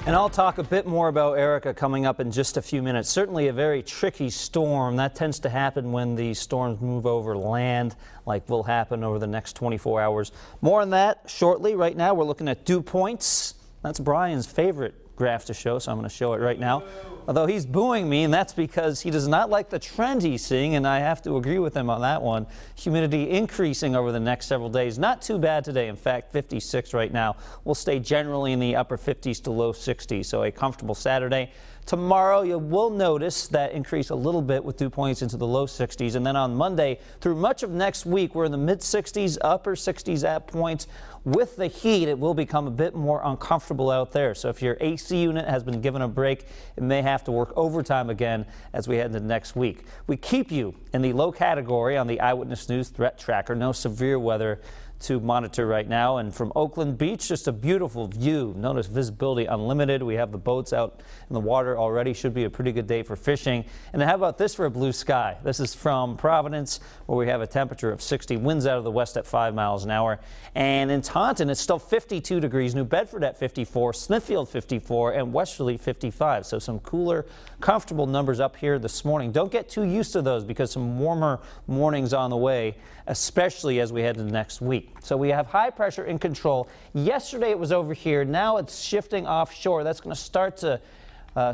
And I'll talk a bit more about Erica coming up in just a few minutes. Certainly a very tricky storm. That tends to happen when the storms move over land, like will happen over the next 24 hours. More on that shortly. Right now we're looking at dew points. That's Brian's favorite graph to show, so I'm going to show it right now. Although he's booing me, and that's because he does not like the trend he's seeing, and I have to agree with him on that one. Humidity increasing over the next several days. Not too bad today. In fact, 56 right now. We'll stay generally in the upper 50s to low 60s, so a comfortable Saturday. Tomorrow, you will notice that increase a little bit with dew points into the low 60s. And then on Monday, through much of next week, we're in the mid 60s, upper 60s at points. With the heat, it will become a bit more uncomfortable out there. So if your AC unit has been given a break, it may have to work overtime again as we head into next week. We keep you in the low category on the Eyewitness News Threat Tracker. No severe weather to monitor right now. And from Oakland Beach, just a beautiful view. Notice visibility unlimited. We have the boats out in the water already. Should be a pretty good day for fishing. And how about this for a blue sky? This is from Providence, where we have a temperature of 60, winds out of the west at 5 miles an hour. And in Taunton, it's still 52 degrees. New Bedford at 54, Smithfield 54, and Westerly 55. So some cooler, comfortable numbers up here this morning. Don't get too used to those because some warmer mornings on the way, especially as we head into next week. So we have high pressure in control. Yesterday it was over here. Now it's shifting offshore. That's going to start to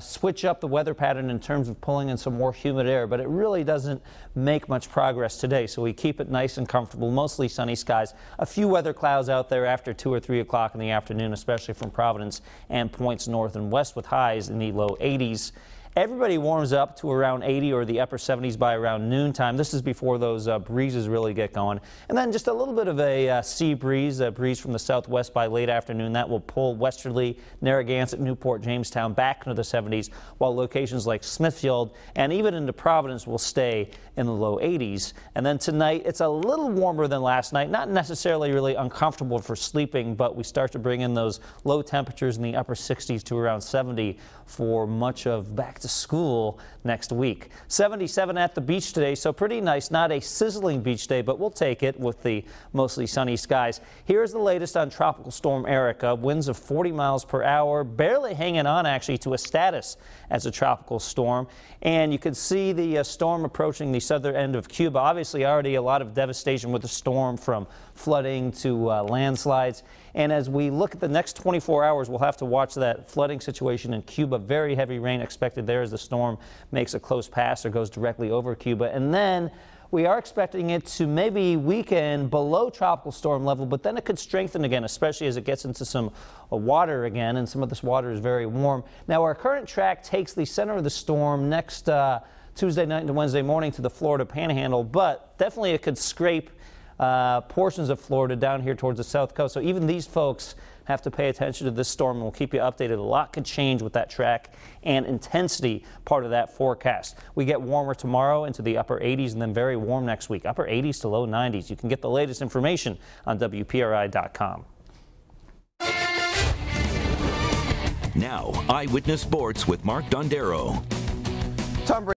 switch up the weather pattern in terms of pulling in some more humid air, but it really doesn't make much progress today. So we keep it nice and comfortable, mostly sunny skies. A few weather clouds out there after 2 or 3 o'clock in the afternoon, especially from Providence and points north and west with highs in the low 80s. Everybody warms up to around 80 or the upper 70s by around noontime. This is before those breezes really get going. And then just a little bit of a sea breeze, a breeze from the southwest by late afternoon. That will pull westerly, Narragansett, Newport, Jamestown back into the 70s, while locations like Smithfield and even into Providence will stay in the low 80s. And then tonight, it's a little warmer than last night. Not necessarily really uncomfortable for sleeping, but we start to bring in those low temperatures in the upper 60s to around 70 for much of back to school next week. 77 at the beach today, so pretty nice. Not a sizzling beach day, but we'll take it with the mostly sunny skies. Here's the latest on Tropical Storm Erica. Winds of 40 miles per hour, barely hanging on actually to a status as a tropical storm. And you can see the storm approaching the southern end of Cuba. Obviously already a lot of devastation with the storm, from flooding to landslides. And as we look at the next 24 hours, we'll have to watch that flooding situation in Cuba. Very heavy rain expected there as the storm makes a close pass or goes directly over Cuba. And then we are expecting it to maybe weaken below tropical storm level, but then it could strengthen again, especially as it gets into some water again, and some of this water is very warm. Now, our current track takes the center of the storm next Tuesday night into Wednesday morning to the Florida Panhandle, but definitely it could scrape portions of Florida down here towards the south coast. So even these folks have to pay attention to this storm, and we'll keep you updated. A lot could change with that track and intensity part of that forecast. We get warmer tomorrow into the upper 80s and then very warm next week, upper 80s to low 90s. You can get the latest information on WPRI.com. Now, Eyewitness Sports with Mark Dondero. Tom Brady